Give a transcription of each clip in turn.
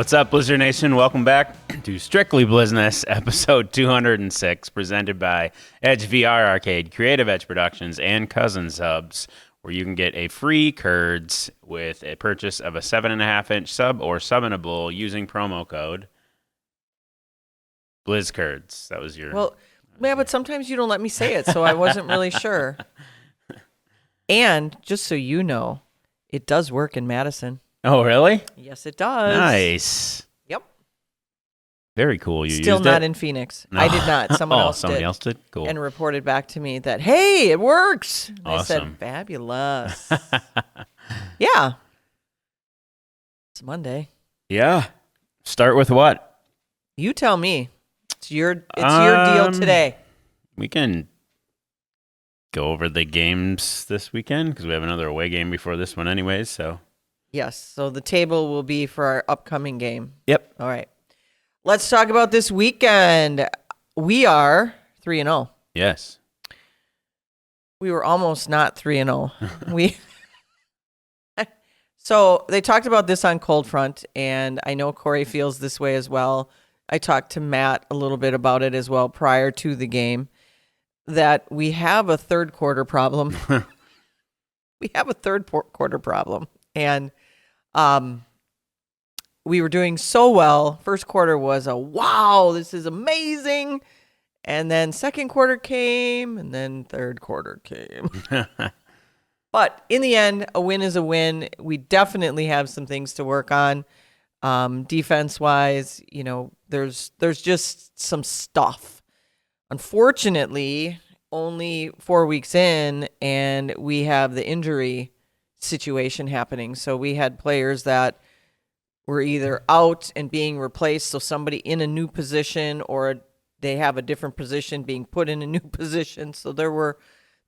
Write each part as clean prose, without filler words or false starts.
What's up, Blizzard Nation? Welcome back to Strictly Blizzness, episode 206, presented by Edge VR Arcade, Creative Edge Productions, and Cousins Hubs, where you can get a free curds with a purchase of a 7.5-inch sub or summonable using promo code BlizzCurds. That was your... Well, yeah, but sometimes you don't let me say it, so I wasn't really sure. And just so you know, it does work in Madison. Oh, really? Yes, it does. Nice. Yep. Very cool. You Still used not it? in Phoenix. No. I did not. Someone else somebody did. else did? Cool. And reported back to me that, hey, it works. And I said, Awesome. fabulous. Yeah. It's Monday. Yeah. Start with what? You tell me. It's your deal today. We can go over the games this weekend because we have another away game before this one anyways, so. Yes. So the table will be for our upcoming game. Yep. All right. Let's talk about this weekend. We are 3-0. Yes. We were almost not 3-0. So they talked about this on Cold Front, and I know Corey feels this way as well. I talked to Matt a little bit about it as well prior to the game, that we have a third quarter problem. We have a third quarter problem. And we were doing so well. First quarter was a wow, this is amazing. And then second quarter came, and then third quarter came. But in the end, a win is a win. We definitely have some things to work on. Defense-wise, you know, there's just some stuff. Unfortunately, only 4 weeks in, and we have the injury situation happening. So we had players that were either out and being replaced, so somebody in a new position, or they have a different position being put in a new position. So there were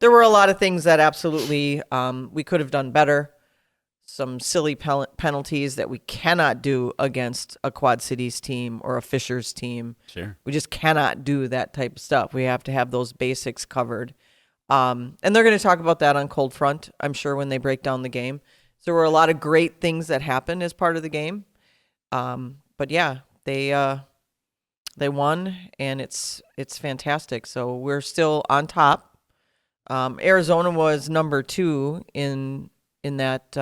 a lot of things that absolutely we could have done better. Some silly penalties that we cannot do against a Quad Cities team or a Fishers team. Sure. We just cannot do that type of stuff. We have to have those basics covered. And they're going to talk about that on Cold Front, I'm sure, when they break down the game. So there were a lot of great things that happened as part of the game. But yeah, they won, and it's fantastic. So we're still on top. Arizona was number 2 in that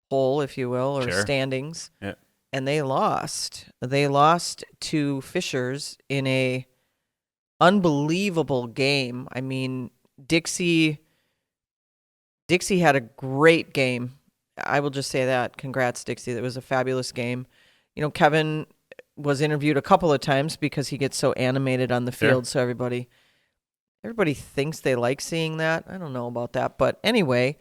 poll, if you will, or Sure. standings. Yeah. And they lost. They lost to Fishers in a unbelievable game. I mean, Dixie had a great game. I will just say that. Congrats, Dixie. That was a fabulous game. You know, Kevin was interviewed a couple of times because he gets so animated on the field, so everybody thinks they like seeing that. I don't know about that. But anyway,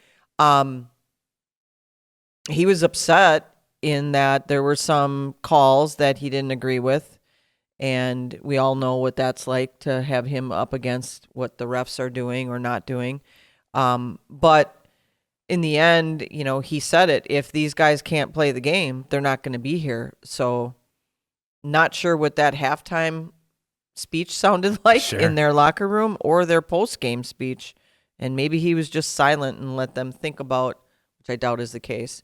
he was upset in that there were some calls that he didn't agree with. And we all know what that's like to have him up against what the refs are doing or not doing. But in the end, you know, he said it. If these guys can't play the game, they're not going to be here. So not sure what that halftime speech sounded like in their locker room or their post-game speech. And maybe he was just silent and let them think about, which I doubt is the case,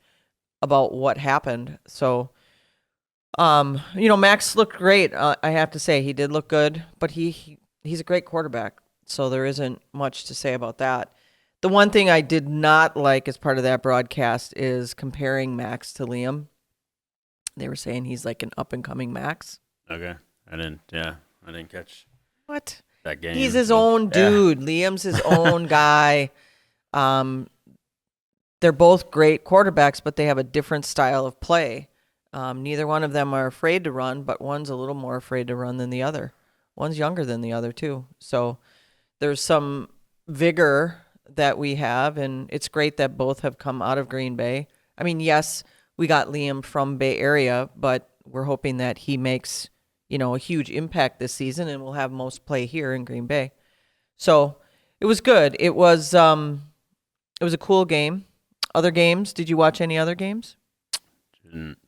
about what happened. So, you know, Max looked great. I have to say he did look good, but he's a great quarterback. So there isn't much to say about that. The one thing I did not like as part of that broadcast is comparing Max to Liam. They were saying he's like an up-and-coming Max. Okay. I didn't catch What? that game. He's his own dude. Liam's his own guy. They're both great quarterbacks, but they have a different style of play. Neither one of them are afraid to run, but one's a little more afraid to run than the other. One's younger than the other, too. So there's some vigor that we have, and it's great that both have come out of Green Bay. I mean, yes, we got Liam from Bay Area, but we're hoping that he makes, you know, a huge impact this season and will have most play here in Green Bay. So it was good. It was a cool game. Other games? Did you watch any other games? Didn't.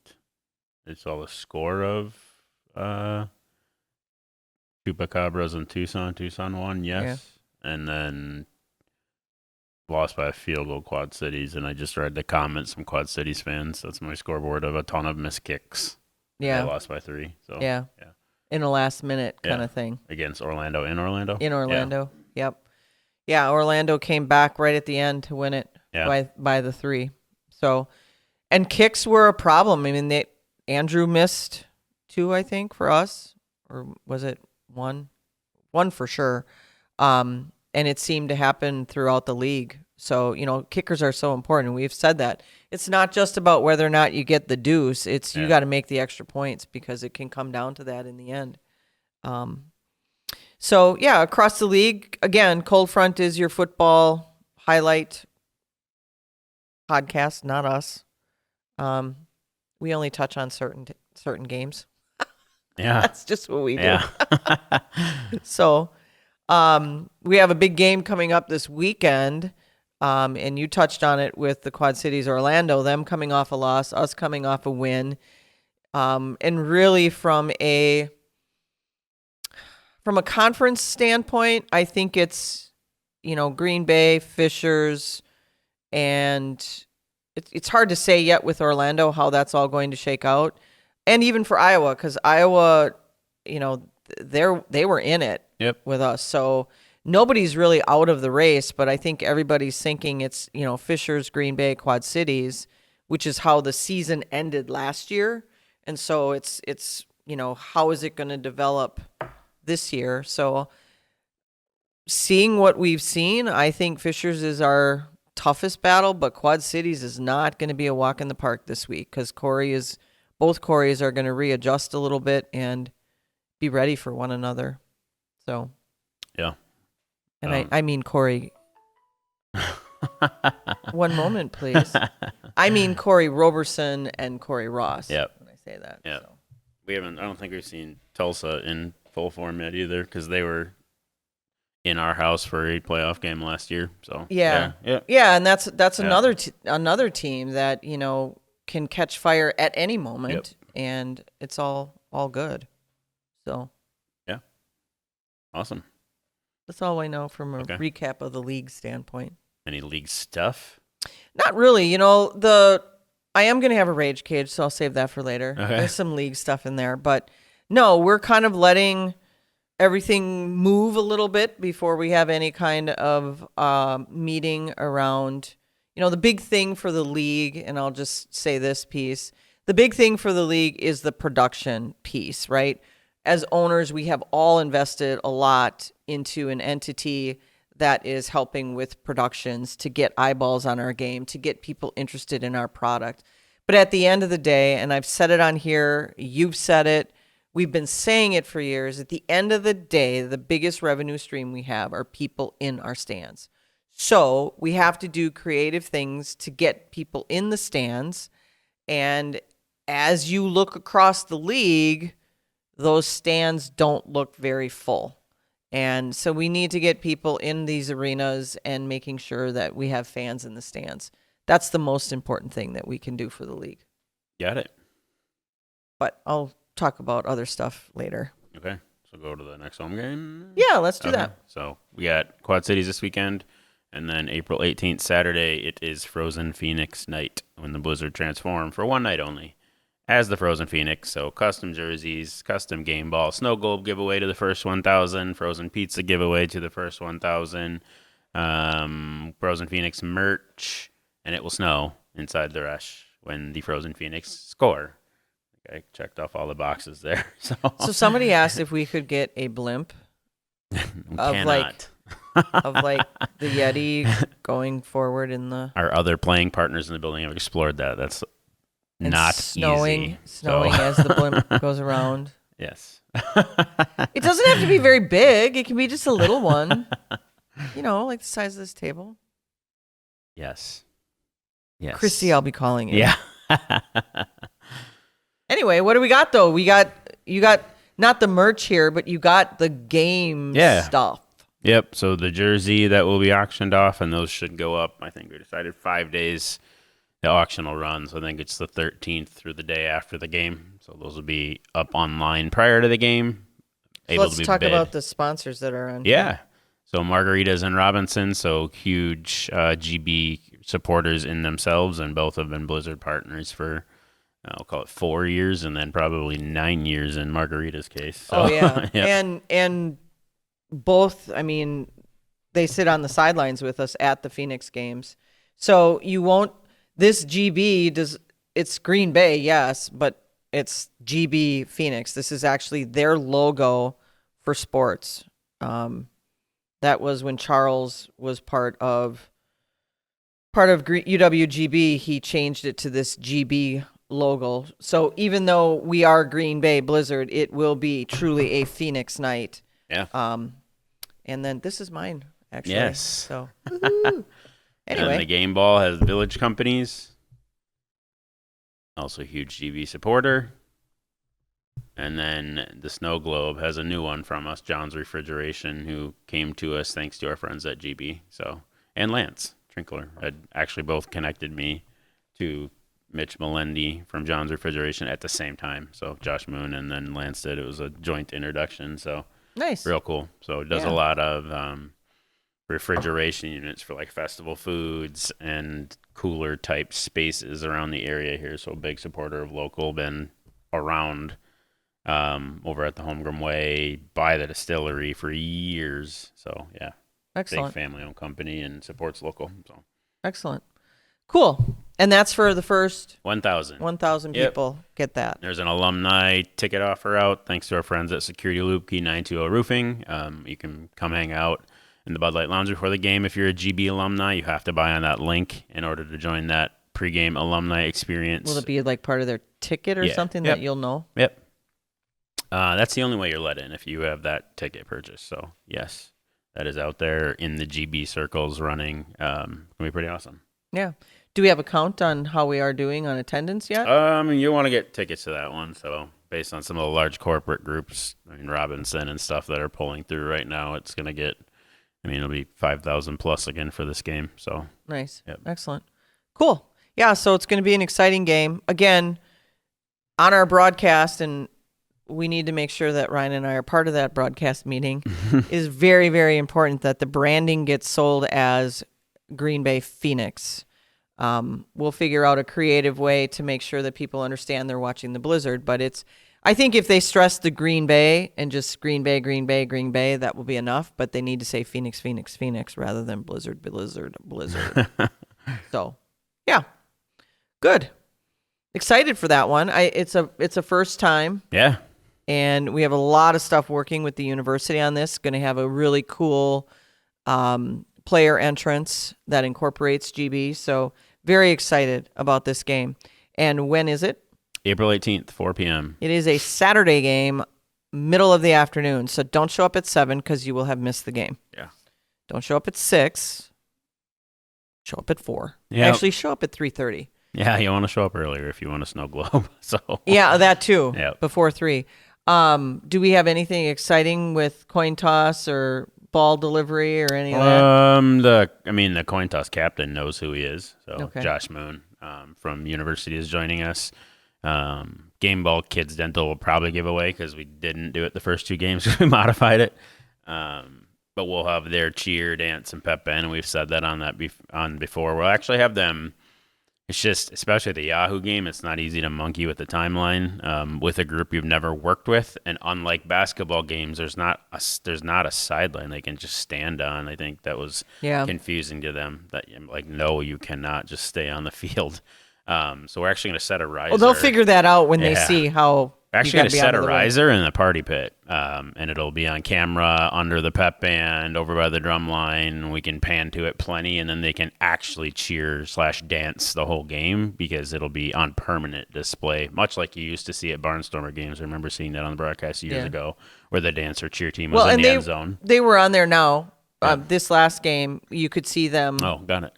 I saw the score of Chupacabras and Tucson. Tucson won, yes. Yeah. And then lost by a field goal, Quad Cities, and I just read the comments from Quad Cities fans. That's my scoreboard of a ton of missed kicks. Yeah. They lost by 3. So Yeah. In a last minute kind of thing. Against Orlando in Orlando. In Orlando. Yeah. Yep. Yeah, Orlando came back right at the end to win it by the 3. So, and kicks were a problem. I mean, Andrew missed 2, I think, for us, or was it 1? 1 for sure. And it seemed to happen throughout the league. So, kickers are so important. We've said that. It's not just about whether or not you get the deuce. It's you got to make the extra points because it can come down to that in the end. So, across the league, again, Cold Front is your football highlight podcast, not us. We only touch on certain games. Yeah. That's just what we do. Yeah. So, we have a big game coming up this weekend, and you touched on it with the Quad Cities Orlando, them coming off a loss, us coming off a win, and really from a conference standpoint, I think it's, Green Bay, Fishers, and it's hard to say yet with Orlando how that's all going to shake out. And even for Iowa, because Iowa, they were in it with us. So nobody's really out of the race, but I think everybody's thinking it's, Fishers, Green Bay, Quad Cities, which is how the season ended last year. And so it's how is it going to develop this year? So seeing what we've seen, I think Fishers is our toughest battle, but Quad Cities is not going to be a walk in the park this week because both Corys are going to readjust a little bit and be ready for one another. So, yeah. And I mean Corey. One moment, please. I mean Corey Roberson and Corey Ross. Yep. When I say that. Yeah. So. I don't think we've seen Tulsa in full form yet either because they were in our house for a playoff game last year. So yeah, and that's another team that can catch fire at any moment, and it's all good. So yeah, awesome. That's all I know from a recap of the league standpoint. Any league stuff? Not really. I am going to have a rage cage, so I'll save that for later. Okay. There's some league stuff in there, but no, we're kind of letting everything move a little bit before we have any kind of meeting around, the big thing for the league, and I'll just say this piece. The big thing for the league is the production piece, right? As owners, we have all invested a lot into an entity that is helping with productions to get eyeballs on our game, to get people interested in our product. But at the end of the day, and I've said it on here, you've said it, we've been saying it for years, at the end of the day, the biggest revenue stream we have are people in our stands. So we have to do creative things to get people in the stands. And as you look across the league, those stands don't look very full. And so we need to get people in these arenas and making sure that we have fans in the stands. That's the most important thing that we can do for the league. Got it. But I'll talk about other stuff later. Okay. So go to the next home game? Yeah, let's do that. So we got Quad Cities this weekend. And then April 18th, Saturday, it is Frozen Phoenix night when the Blizzard transform for one night only as the Frozen Phoenix. So custom jerseys, custom game ball, snow globe giveaway to the first 1,000, frozen pizza giveaway to the first 1,000, Frozen Phoenix merch, and it will snow inside the rush when the Frozen Phoenix score. I checked off all the boxes there. So somebody asked if we could get a blimp of like the Yeti going forward in the. Our other playing partners in the building have explored that. That's not snowing easy. As the blimp goes around. Yes. It doesn't have to be very big. It can be just a little one. Like the size of this table. Yes. Christy, I'll be calling you. Yeah. Anyway, what do we got though? You got not the merch here, but you got the game stuff. Yep. So the jersey that will be auctioned off, and those should go up. I think we decided 5 days the auction will run. So I think it's the 13th through the day after the game. So those will be up online prior to the game. So let's talk about the sponsors that are on. Yeah. So Margaritas and Robinson, so huge GB supporters in themselves, and both have been Blizzard partners for, I'll call it 4 years, and then probably 9 years in Margarita's case. So, Oh yeah, yep. and both. I mean, they sit on the sidelines with us at the Phoenix games, so you won't. This GB does. It's Green Bay, yes, but it's GB Phoenix. This is actually their logo for sports. That was when Charles was part of UWGB. He changed it to this GB logo. So even though we are Green Bay Blizzard, it will be truly a Phoenix night. Yeah. And then this is mine, actually. Yes. So And anyway, the game ball has Village Companies, also a huge GB supporter. And then the Snow Globe has a new one from us, John's Refrigeration, who came to us thanks to our friends at GB. So, and Lance Trinkler had actually both connected me to Mitch Melendi from John's Refrigeration at the same time. So Josh Moon and then Lance did. It was a joint introduction. So nice. real cool. So it does a lot of refrigeration units for like festival foods and cooler type spaces around the area here. So big supporter of local, been around over at the Holmgren Way by the distillery for years. So yeah, Excellent. big family-owned company and supports local. So Excellent. Cool. And that's for the first 1,000. 1,000 Yep. people. Get that. There's an alumni ticket offer out thanks to our friends at Security Loop Key 920 Roofing. You can come hang out in the Bud Light Lounge before the game. If you're a GB alumni, you have to buy on that link in order to join that pregame alumni experience. Will it be like part of their ticket or something that you'll know? Yep. That's the only way you're let in if you have that ticket purchase. So, yes, that is out there in the GB circles running. It's going to be pretty awesome. Yeah. Do we have a count on how we are doing on attendance yet? You want to get tickets to that one. So, based on some of the large corporate groups, Robinson and stuff that are pulling through right now, it's going to get, it'll be 5,000 plus again for this game. So, nice. Yep. Excellent. Cool. Yeah, so it's going to be an exciting game. Again, on our broadcast, and we need to make sure that Ryan and I are part of that broadcast meeting. It is very, very important that the branding gets sold as Green Bay Phoenix. We'll figure out a creative way to make sure that people understand they're watching the Blizzard. But I think if they stress the Green Bay and just Green Bay, Green Bay, Green Bay, that will be enough. But they need to say Phoenix, Phoenix, Phoenix rather than Blizzard, Blizzard, Blizzard. So, yeah, good. Excited for that one. It's a first time. Yeah. And we have a lot of stuff working with the university on this. Going to have a really cool player entrance that incorporates GB. So very excited about this game. And when is it? April 18th, 4 p.m. It is a Saturday game, middle of the afternoon. So don't show up at 7 because you will have missed the game. Yeah. Don't show up at 6. Show up at 4. Yeah. Actually, show up at 3:30. Yeah, you want to show up earlier if you want a snow globe. So yeah, that too. Yep. Before 3. Do we have anything exciting with coin toss or ball delivery or any of that? The coin toss captain knows who he is. So Okay. Josh Moon from university is joining us. Game Ball Kids Dental will probably give away because we didn't do it the first 2 games because we modified it. But we'll have their cheer, dance, and pep band, and we've said that on before. We'll actually have them. It's just, especially the Yahoo game, it's not easy to monkey with the timeline with a group you've never worked with. And unlike basketball games, there's not a sideline they can just stand on. I think that was confusing to them. That no, you cannot just stay on the field. So we're actually going to set a riser. Well, they'll figure that out when they see how. We're actually going to set a riser in the party pit, and it'll be on camera under the pep band over by the drum line. We can pan to it plenty, and then they can actually cheer/dance the whole game because it'll be on permanent display, much like you used to see at Barnstormer games. I remember seeing that on the broadcast years ago, where the dance or cheer team was in the end zone. They were on there now. This last game, you could see them. Oh, got it.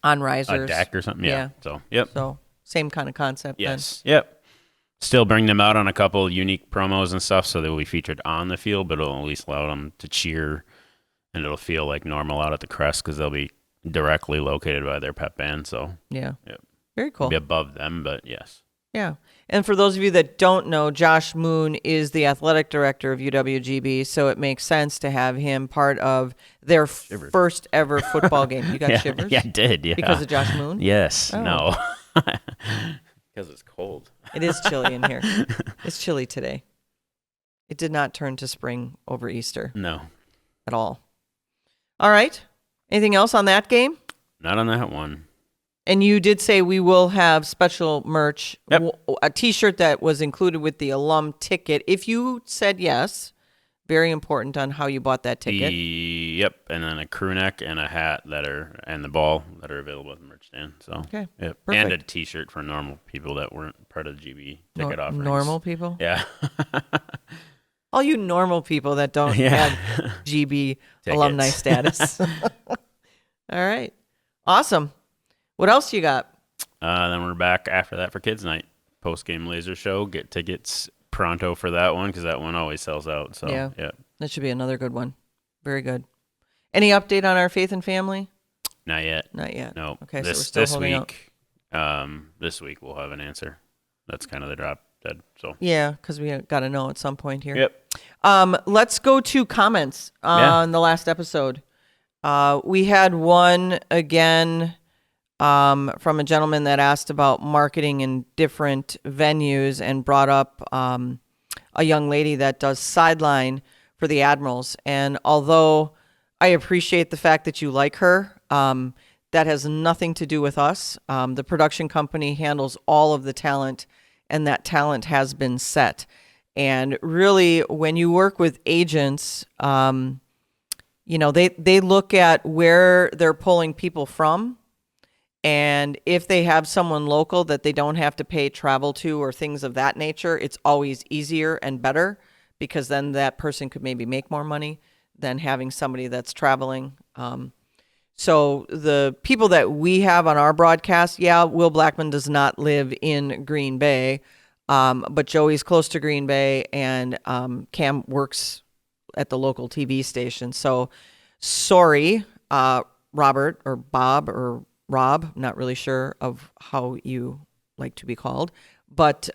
On risers, a deck or something. Yeah. So, yep. So same kind of concept. Yes. Then. Yep. Still bring them out on a couple unique promos and stuff, so they will be featured on the field, but it'll at least allow them to cheer, and it'll feel like normal out at the crest because they'll be directly located by their pep band. So yeah, yep. Very cool. It'll be above them, but yes. Yeah. And for those of you that don't know, Josh Moon is the athletic director of UWGB, so it makes sense to have him part of their first ever football game. You got shivers? Yeah, I did, yeah. Because of Josh Moon? Yes, Oh. no. Because it's cold. It is chilly in here. It's chilly today. It did not turn to spring over Easter. No. At all. All right. Anything else on that game? Not on that one. And you did say we will have special merch, Yep. A T-shirt that was included with the alum ticket. If you said yes, very important on how you bought that ticket. Yep, and then a crew neck and a hat and the ball that are available at the merch stand. So, okay, yep. Perfect. And a T-shirt for normal people that weren't part of the GB ticket offerings. Normal people? Yeah. All you normal people that don't have GB alumni status. All right. Awesome. What else you got? Then we're back after that for Kids Night. Post-game laser show. Get tickets pronto for that one because that one always sells out. So, yeah. That should be another good one. Very good. Any update on our Faith and Family? Not yet. Not yet. No. Okay, so we're still holding out. This week we'll have an answer. That's kind of the drop dead. So yeah, because we got to know at some point here. Yep. Let's go to comments on the last episode. We had one again from a gentleman that asked about marketing in different venues and brought up a young lady that does sideline for the Admirals. And although I appreciate the fact that you like her, that has nothing to do with us. The production company handles all of the talent, and that talent has been set. And really, when you work with agents, they look at where they're pulling people from. And if they have someone local that they don't have to pay travel to or things of that nature, it's always easier and better because then that person could maybe make more money than having somebody that's traveling. So the people that we have on our broadcast, Will Blackman does not live in Green Bay, but Joey's close to Green Bay, and Cam works at the local TV station. So sorry, Robert or Bob or Rob, not really sure of how you like to be called, but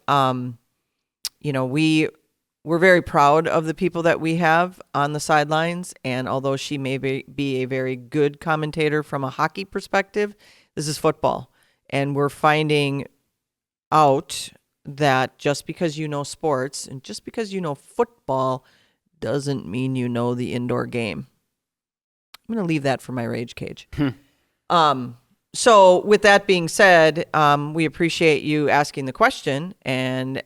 we're very proud of the people that we have on the sidelines, and although she may be a very good commentator from a hockey perspective, this is football, and we're finding out that just because you know sports and just because you know football doesn't mean you know the indoor game. I'm going to leave that for my rage cage. So with that being said, we appreciate you asking the question and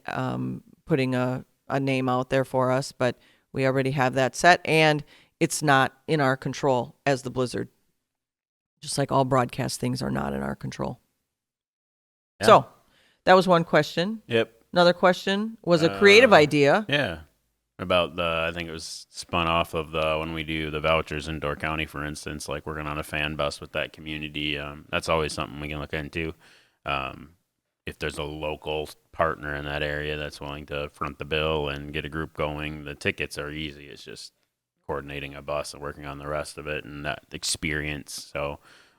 putting a name out there for us, but we already have that set, and it's not in our control as the Blizzard. Just like all broadcast things are not in our control. Yeah. So that was one question. Yep. Another question was a creative idea. Yeah. About I think it was spun off of when we do the vouchers in Door County, for instance, like working on a fan bus with that community. That's always something we can look into. If there's a local partner in that area that's willing to front the bill and get a group going, the tickets are easy. It's just coordinating a bus and working on the rest of it and that experience. So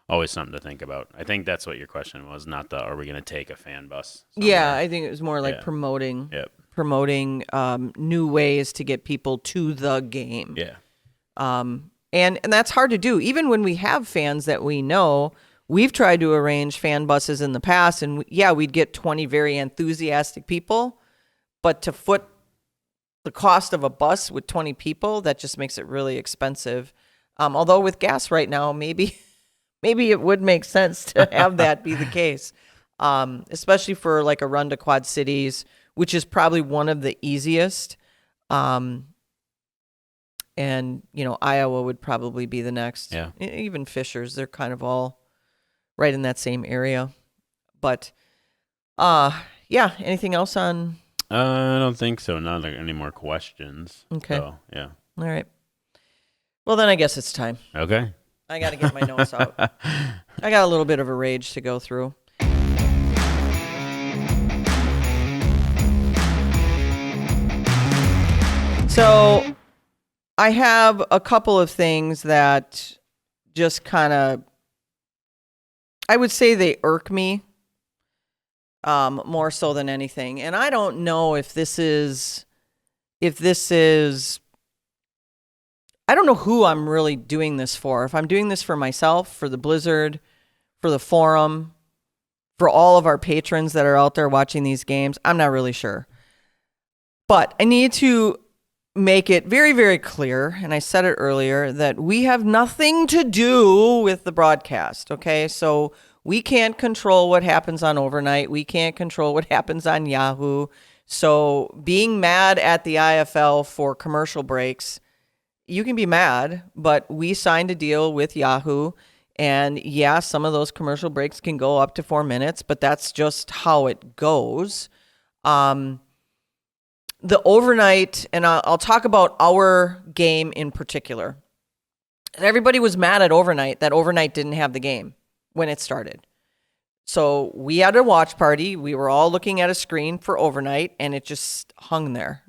always something to think about. I think that's what your question was, not are we going to take a fan bus somewhere? Yeah, I think it was more like promoting new ways to get people to the game. Yeah. And that's hard to do. Even when we have fans that we know, we've tried to arrange fan buses in the past, and we'd get 20 very enthusiastic people, but to foot the cost of a bus with 20 people, that just makes it really expensive. Although with gas right now, maybe it would make sense to have that be the case, especially for like a run to Quad Cities, which is probably one of the easiest. And, Iowa would probably be the next. Yeah. Even Fishers, they're kind of all right in that same area. But, anything else on? I don't think so. Not any more questions. Okay. So, yeah. All right. Well, then I guess it's time. Okay. I got to get my notes out. I got a little bit of a rage to go through. So I have a couple of things that just kind of, I would say they irk me. more so than anything. And I don't know if this is, I don't know who I'm really doing this for. If I'm doing this for myself, for the Blizzard, for the forum, for all of our patrons that are out there watching these games, I'm not really sure. But I need to make it very, very clear, and I said it earlier, that we have nothing to do with the broadcast, okay? So we can't control what happens on Overnight. We can't control what happens on Yahoo. So being mad at the IFL for commercial breaks, you can be mad, but we signed a deal with Yahoo. And yeah, some of those commercial breaks can go up to 4 minutes, but that's just how it goes. The Overnight, and I'll talk about our game in particular. Everybody was mad at Overnight that Overnight didn't have the game when it started. So we had a watch party. We were all looking at a screen for Overnight, and it just hung there.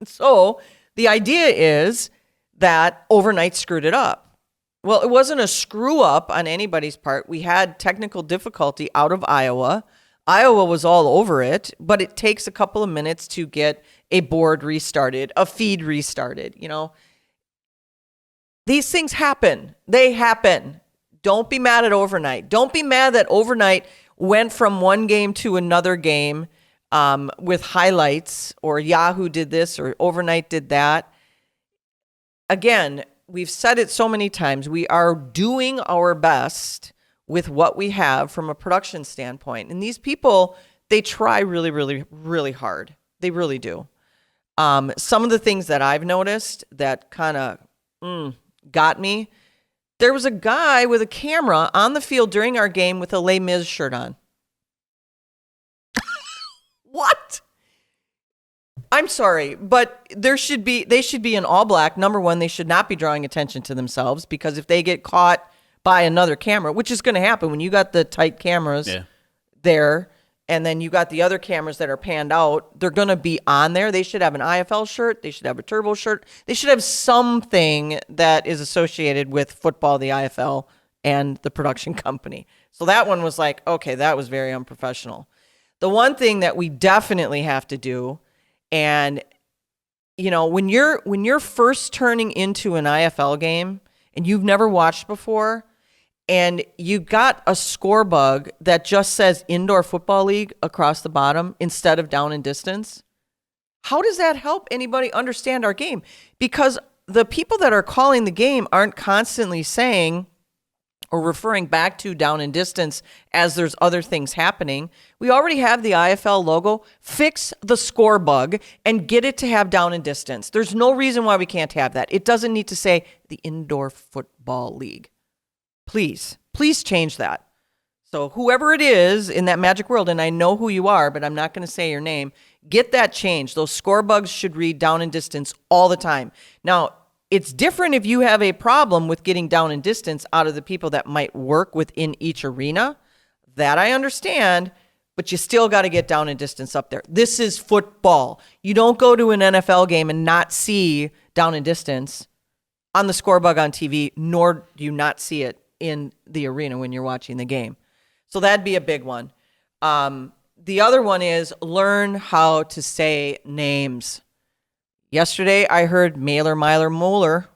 So the idea is that Overnight screwed it up. Well, it wasn't a screw up on anybody's part. We had technical difficulty out of Iowa. Iowa was all over it, but it takes a couple of minutes to get a board restarted, a feed restarted. You know, these things happen. They happen. Don't be mad at Overnight. Don't be mad that Overnight went from one game to another game with highlights, or Yahoo did this or Overnight did that. Again, we've said it so many times. We are doing our best with what we have from a production standpoint. And these people, they try really, really, really hard. They really do. Some of the things that I've noticed that kind of got me, there was a guy with a camera on the field during our game with a Les Mis shirt on. What? I'm sorry, but they should be in all black. Number one, they should not be drawing attention to themselves, because if they get caught by another camera, which is going to happen when you got the tight cameras there, and then you got the other cameras that are panned out, they're going to be on there. They should have an IFL shirt. They should have a Turbo shirt. They should have something that is associated with football, the IFL, and the production company. So that one was like, okay, that was very unprofessional. The one thing that we definitely have to do, and you know, when you're first turning into an IFL game and you've never watched before, and you got a score bug that just says Indoor Football League across the bottom instead of down and distance, how does that help anybody understand our game? Because the people that are calling the game aren't constantly saying or referring back to down and distance as there's other things happening. We already have the IFL logo. Fix the score bug and get it to have down and distance. There's no reason why we can't have that. It doesn't need to say the Indoor Football League. Please change that. So whoever it is in that magic world, and I know who you are, but I'm not going to say your name, get that changed. Those score bugs should read down and distance all the time. Now, it's different if you have a problem with getting down and distance out of the people that might work within each arena. That I understand, but you still got to get down and distance up there. This is football. You don't go to an NFL game and not see down and distance on the score bug on TV, nor do you not see it in the arena when you're watching the game. So that'd be a big one. The other one is learn how to say names. Yesterday, I heard Mailer, Myler, Moeller.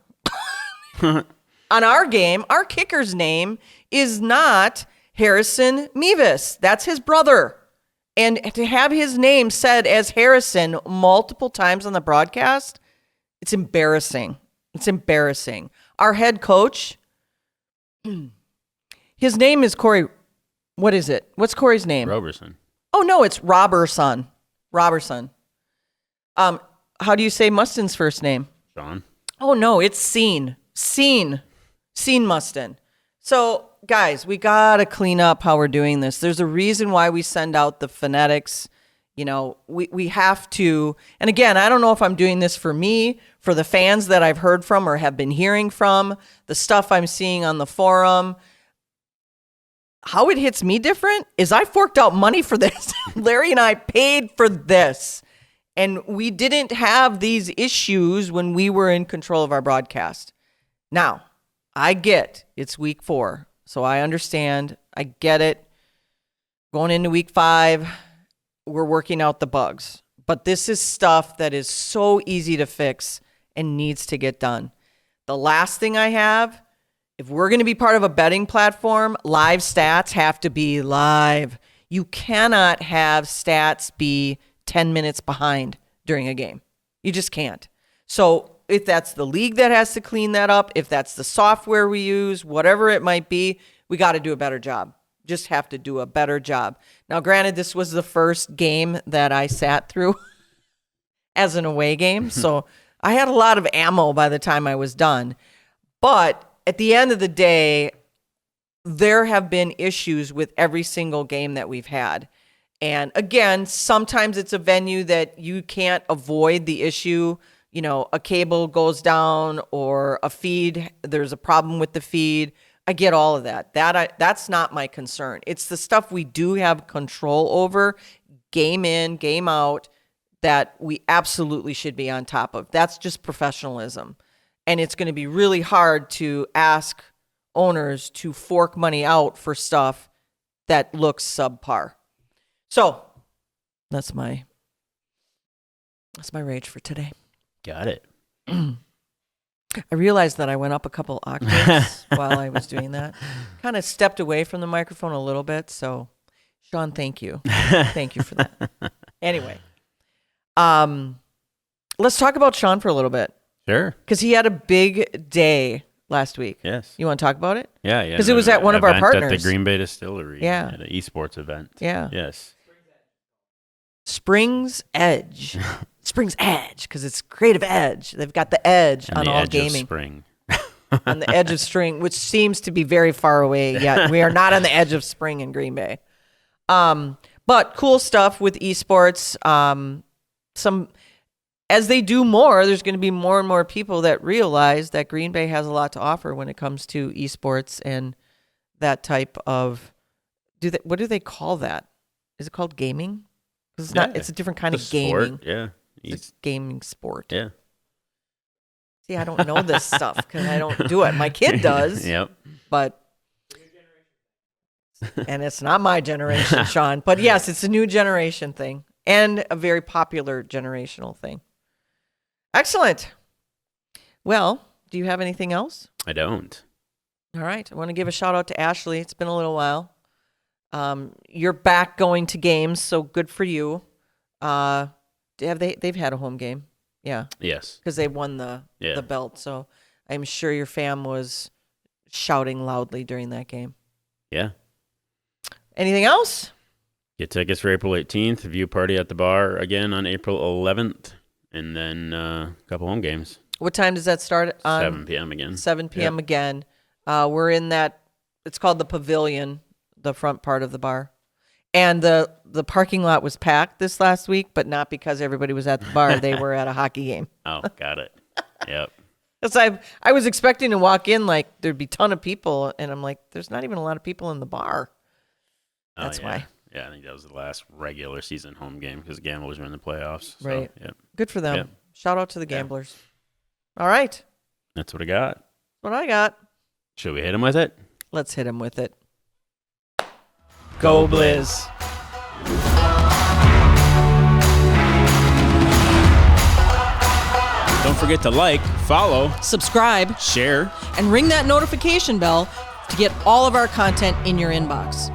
On our game, our kicker's name is not Harrison Mevis. That's his brother. And to have his name said as Harrison multiple times on the broadcast, it's embarrassing. It's embarrassing. Our head coach, his name is Corey. What is it? What's Corey's name? Roberson. Oh, no, it's Roberson. How do you say Mustin's first name? Sean. Oh, no, it's Scene Mustin. So, guys, we got to clean up how we're doing this. There's a reason why we send out the phonetics. You know, we have to. And again, I don't know if I'm doing this for me, for the fans that I've heard from or have been hearing from, the stuff I'm seeing on the forum. How it hits me different is I forked out money for this. Larry and I paid for this. And we didn't have these issues when we were in control of our broadcast. Now, I get it's week 4, so I understand. I get it. Going into week 5, we're working out the bugs. But this is stuff that is so easy to fix and needs to get done. The last thing I have, if we're going to be part of a betting platform, live stats have to be live. You cannot have stats be 10 minutes behind during a game. You just can't. So if that's the league that has to clean that up, if that's the software we use, whatever it might be, we got to do a better job. Just have to do a better job. Now, granted, this was the first game that I sat through as an away game, so I had a lot of ammo by the time I was done. But at the end of the day, there have been issues with every single game that we've had. And again, sometimes it's a venue that you can't avoid the issue. You know, a cable goes down or a feed, there's a problem with the feed. I get all of that. That's not my concern. It's the stuff we do have control over, game in, game out, that we absolutely should be on top of. That's just professionalism. And it's going to be really hard to ask owners to fork money out for stuff that looks subpar. So that's my rage for today. Got it. I realized that I went up a couple octaves while I was doing that. Kind of stepped away from the microphone a little bit. So, Sean, thank you. Thank you for that. Anyway, let's talk about Sean for a little bit. Sure. Because he had a big day last week. Yes. You want to talk about it? Yeah. Because it was at one of our partners. At the Green Bay Distillery. Yeah. At an esports event. Yeah. Yes. Springs Edge. Springs Edge, because it's creative edge. They've got the edge on all gaming. Of spring. On the edge of spring, which seems to be very far away yet. We are not on the edge of spring in Green Bay. But cool stuff with esports. As they do more, there's going to be more and more people that realize that Green Bay has a lot to offer when it comes to esports and that type of. What do they call that? Is it called gaming? Because it's not. It's a different kind of gaming. Sport, yeah. It's a gaming sport. Yeah. See, I don't know this stuff because I don't do it. My kid does. Yep. But, and it's not my generation, Sean. But yes, it's a new generation thing and a very popular generational thing. Excellent. Well, do you have anything else? I don't. All right. I want to give a shout out to Ashley. It's been a little while. You're back going to games, so good for you. They've had a home game? Yeah. Yes. Because they won the belt. So I'm sure your fam was shouting loudly during that game. Yeah. Anything else? Get tickets for April 18th. View party at the bar again on April 11th. And then a couple home games. What time does that start? 7 p.m. again. 7 p.m. again. We're in that, it's called the Pavilion, the front part of the bar. And the parking lot was packed this last week, but not because everybody was at the bar. They were at a hockey game. Oh, got it. Yep. Because I was expecting to walk in like there'd be a ton of people, and I'm like, there's not even a lot of people in the bar. That's why. Yeah, I think that was the last regular season home game because the Gamblers were in the playoffs. So, right. Yep. Good for them. Yep. Shout out to the Gamblers. All right. That's what I got. That's what I got. Should we hit him with it? Let's hit him with it. Go Blizz. Don't forget to like, follow, subscribe, share, and ring that notification bell to get all of our content in your inbox.